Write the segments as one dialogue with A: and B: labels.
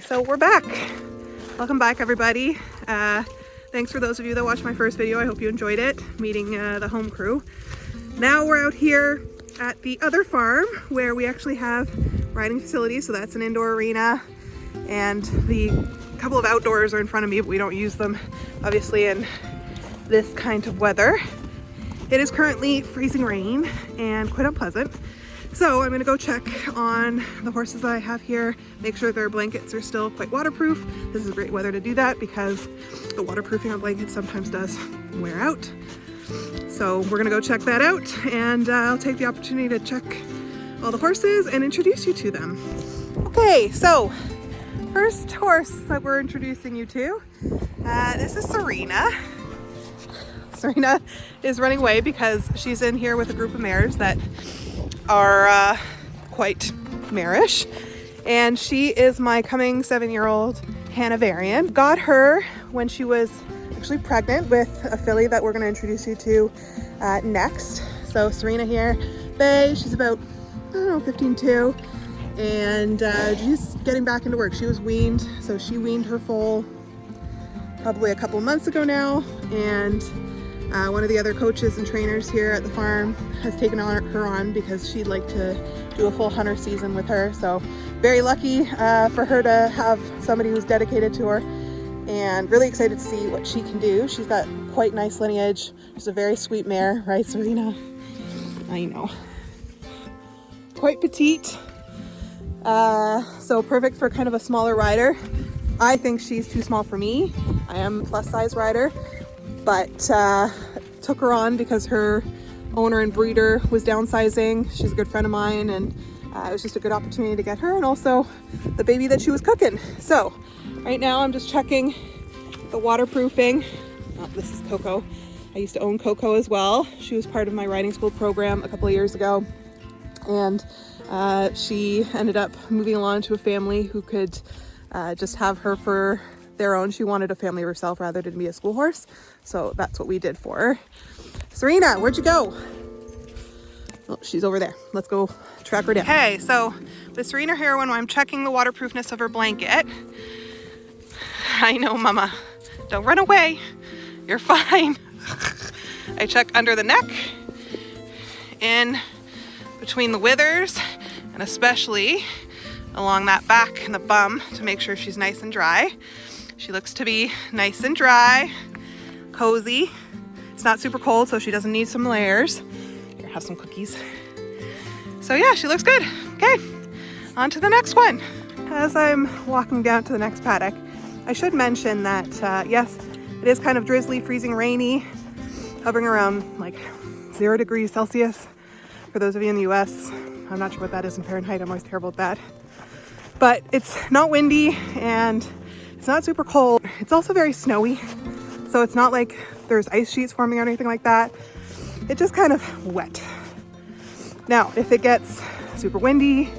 A: So we're back. Welcome back, everybody. Thanks for those of you that watched my first video. I hope you enjoyed it, meeting the home crew. Now we're out here at the other farm where we actually have riding facilities. So that's an indoor arena, and the couple of outdoors are in front of me, but we don't use them obviously in this kind of weather. It is currently freezing rain and quite unpleasant. So I'm gonna go check on the horses that I have here, make sure their blankets are still quite waterproof. This is great weather to do that because the waterproofing on blankets sometimes does wear out. So we're gonna go check that out, and I'll take the opportunity to check all the horses and introduce you to them. Okay, so first horse that we're introducing you to, this is Serena. Serena is running away because she's in here with a group of mares that are quite marish, and she is my coming 7-year-old Hanoverian. Got her when she was actually pregnant with a filly that we're going to introduce you to next. So Serena here, Bay, she's about, I don't know, 15-2, and she's getting back into work. She was weaned, so she weaned her foal probably a couple of months ago now, and one of the other coaches and trainers here at the farm has taken her on because she'd like to do a full hunter season with her. So very lucky for her to have somebody who's dedicated to her, and really excited to see what she can do. She's got quite nice lineage. She's a very sweet mare, right, Serena? I know. Quite petite. So perfect for kind of a smaller rider. I think she's too small for me. I am a plus size rider, but took her on because her owner and breeder was downsizing. She's a good friend of mine, and it was just a good opportunity to get her, and also the baby that she was cooking. So right now I'm just checking the waterproofing. Oh, this is Coco. I used to own Coco as well. She was part of my riding school program a couple of years ago, and she ended up moving along to a family who could just have her for their own. She wanted a family herself rather than be a school horse, so that's what we did for her. Serena, where'd you go? Oh, she's over there. Let's go track her down. Okay, so with Serena here, when I'm checking the waterproofness of her blanket, I know, Mama, don't run away. You're fine. I check under the neck, in between the withers, and especially along that back and the bum to make sure she's nice and dry. She looks to be nice and dry, cozy. It's not super cold, so she doesn't need some layers. Here, have some cookies. So yeah, she looks good. Okay, on to the next one. As I'm walking down to the next paddock, I should mention that, yes, it is kind of drizzly, freezing, rainy, hovering around like 0 degrees Celsius. For those of you in the US, I'm not sure what that is in Fahrenheit. I'm always terrible at that. But it's not windy, and it's not super cold. It's also very snowy, so it's not like there's ice sheets forming or anything like that. It's just kind of wet. Now, if it gets super windy,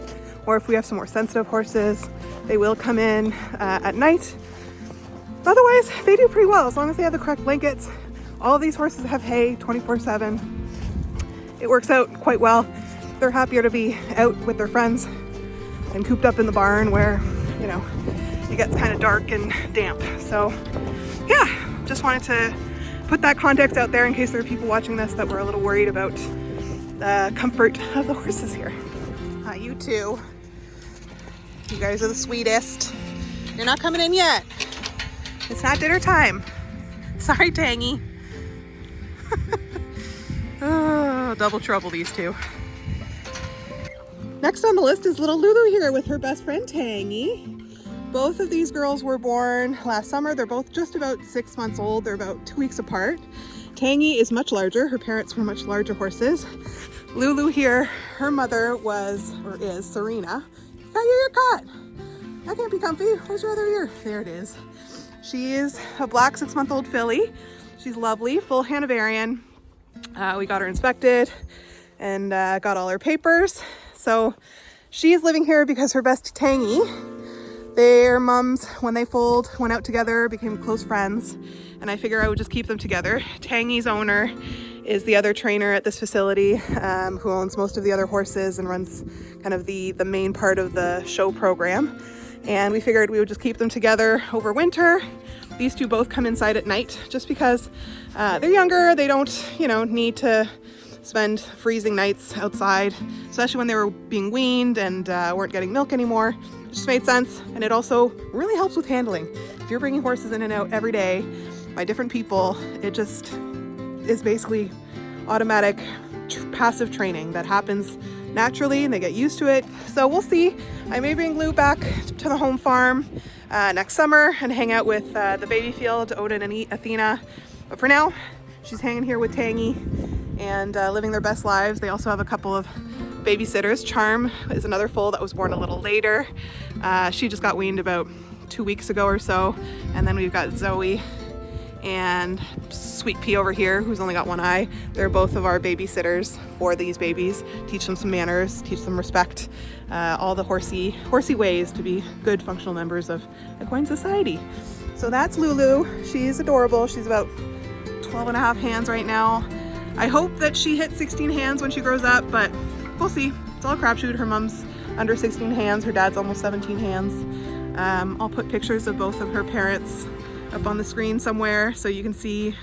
A: or if we have some more sensitive horses, they will come in at night. Otherwise, they do pretty well as long as they have the correct blankets. All of these horses have hay 24/7. It works out quite well. They're happier to be out with their friends and cooped up in the barn where, you know, it gets kind of dark and damp. So yeah, just wanted to put that context out there in case there are people watching this that were a little worried about the comfort of the horses here. You two, you guys are the sweetest. You're not coming in yet. It's not dinner time. Sorry, Tangy. Oh, double trouble, these two. Next on the list is little Lulu here with her best friend Tangy. Both of these girls were born last summer. They're both just about 6 months old. They're about 2 weeks apart. Tangy is much larger. Her parents were much larger horses. Lulu here, her mother was, or is, Serena. Got your ear caught. That can't be comfy. Where's your other ear? There it is. She is a black 6-month-old filly. She's lovely, full Hanoverian. We got her inspected and got all her papers. So she's living here because her bestie Tangy, their moms, when they foaled, went out together, became close friends, and I figure I would just keep them together. Tangy's owner is the other trainer at this facility, who owns most of the other horses and runs kind of the main part of the show program. and we figured we would just keep them together over winter. These two both come inside at night just because they're younger. They don't, need to spend freezing nights outside, especially when they were being weaned and weren't getting milk anymore. It just made sense, and it also really helps with handling. If you're bringing horses in and out every day by different people, it just is basically automatic passive training that happens naturally, and they get used to it. So we'll see. I may bring Lou back to the home farm next summer and hang out with the baby field, Odin and Athena. But for now, she's hanging here with Tangy and living their best lives. They also have a couple of babysitters. Charm is another foal that was born a little later. She just got weaned about 2 weeks ago or so. And then we've got Zoe and Sweet Pea over here, who's only got one eye. They're both of our babysitters for these babies. Teach them some manners, teach them respect, all the horsey ways to be good functional members of equine society. So that's Lulu. She's adorable. She's about 12 and a half hands right now. I hope that she hits 16 hands when she grows up, but we'll see. It's all a crapshoot. Her mom's under 16 hands. Her dad's almost 17 hands. I'll put pictures of both of her parents up on the screen somewhere so you can see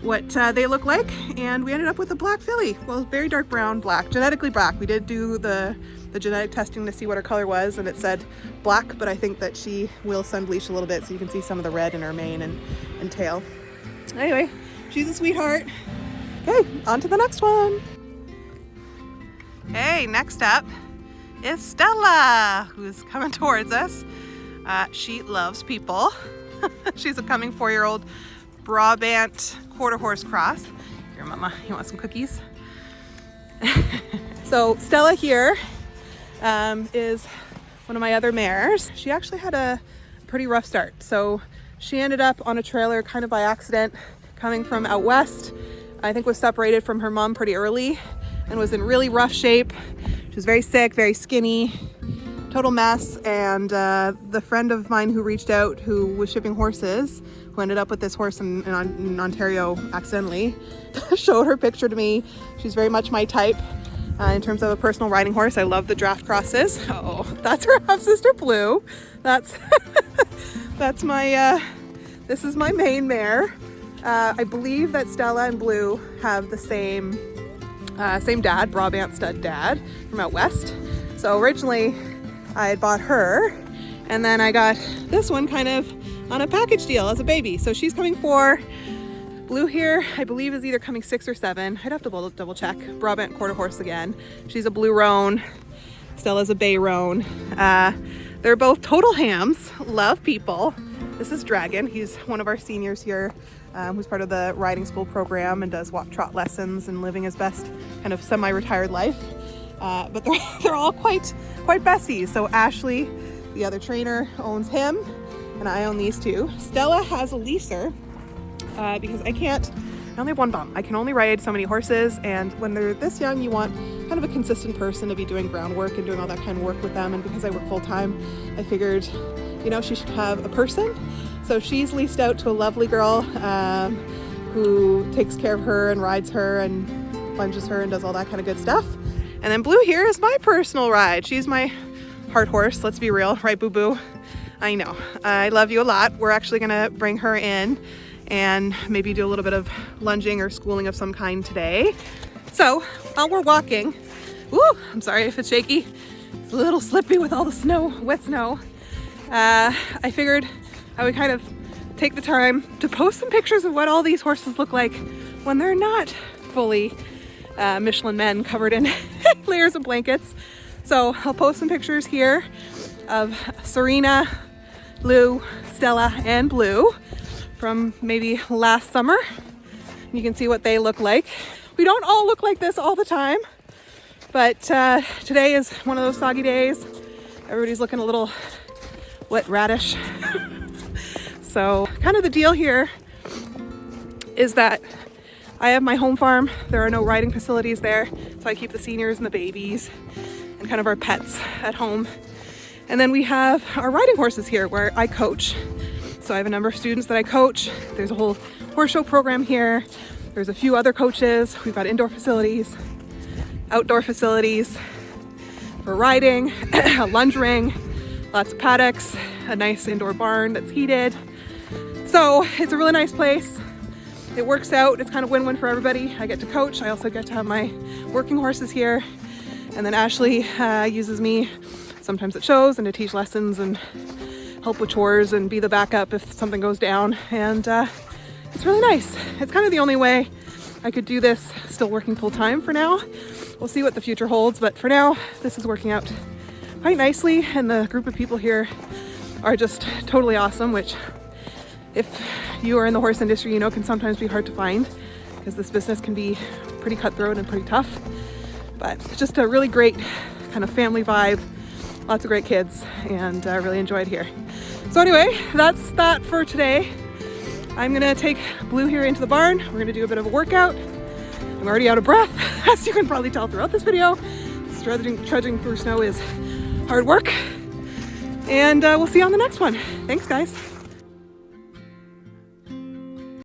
A: what they look like. And we ended up with a black filly. Well, very dark brown, black, genetically black. We did do the genetic testing to see what her color was, and it said black, but I think that she will sun bleach a little bit so you can see some of the red in her mane and tail. Anyway, she's a sweetheart. Okay, on to the next one. Hey, next up is Stella, who's coming towards us. She loves people. She's a coming 4-year-old Brabant quarter horse cross. Here, Mama, you want some cookies? So Stella here is one of my other mares. She actually had a pretty rough start. So she ended up on a trailer kind of by accident, coming from out west. I think was separated from her mom pretty early and was in really rough shape. She was very sick, very skinny, total mess. And the friend of mine who reached out, who was shipping horses, who ended up with this horse in Ontario accidentally, showed her picture to me. She's very much my type in terms of a personal riding horse. I love the draft crosses. Oh, that's her half-sister Blue. That's that's my this is my main mare. I believe that Stella and Blue have the same dad, Brabant stud dad from out west. So originally I had bought her, and then I got this one kind of on a package deal as a baby. So she's coming 4. Blue here, I believe, is either coming 6 or 7. I'd have to double check. Brabant quarter horse again. She's a blue roan. Stella's a bay roan. They're both total hams, love people. This is Dragon. He's one of our seniors here, who's part of the riding school program and does walk trot lessons and living his best kind of semi-retired life. But they're all quite besties. So Ashley, the other trainer, owns him, and I own these two. Stella has a leaser because I only have one bum. I can only ride so many horses, and when they're this young, you want kind of a consistent person to be doing groundwork and doing all that kind of work with them. And because I work full time, I figured, she should have a person. So she's leased out to a lovely girl who takes care of her and rides her and lunges her and does all that kind of good stuff. And then Blue here is my personal ride. She's my heart horse, let's be real, right, Boo Boo? I know, I love you a lot. We're actually gonna bring her in and maybe do a little bit of lunging or schooling of some kind today. So while we're walking, I'm sorry if it's shaky, it's a little slippy with all the snow, wet snow. I figured I would kind of take the time to post some pictures of what all these horses look like when they're not fully Michelin men covered in layers of blankets. So I'll post some pictures here of Serena, Lou, Stella, and Blue from maybe last summer. You can see what they look like. We don't all look like this all the time, but today is one of those soggy days. Everybody's looking a little wet radish. So kind of the deal here is that I have my home farm. There are no riding facilities there, so I keep the seniors and the babies and kind of our pets at home. And then we have our riding horses here where I coach. So I have a number of students that I coach. There's a whole horse show program here. There's a few other coaches. We've got indoor facilities, outdoor facilities for riding, a lunge ring, lots of paddocks, a nice indoor barn that's heated. So it's a really nice place. It works out. It's kind of win-win for everybody. I get to coach. I also get to have my working horses here. And then Ashley uses me sometimes at shows and to teach lessons and help with chores and be the backup if something goes down. And it's really nice. It's kind of the only way I could do this still working full time for now. We'll see what the future holds, but for now, this is working out quite nicely. And the group of people here are just totally awesome, which if you are in the horse industry, you know, can sometimes be hard to find because this business can be pretty cutthroat and pretty tough. But it's just a really great kind of family vibe, lots of great kids, and I really enjoyed here. So anyway, that's that for today. I'm gonna take Blue here into the barn. We're gonna do a bit of a workout. I'm already out of breath, as you can probably tell throughout this video. Trudging through snow is hard work. And we'll see you on the next one. Thanks, guys.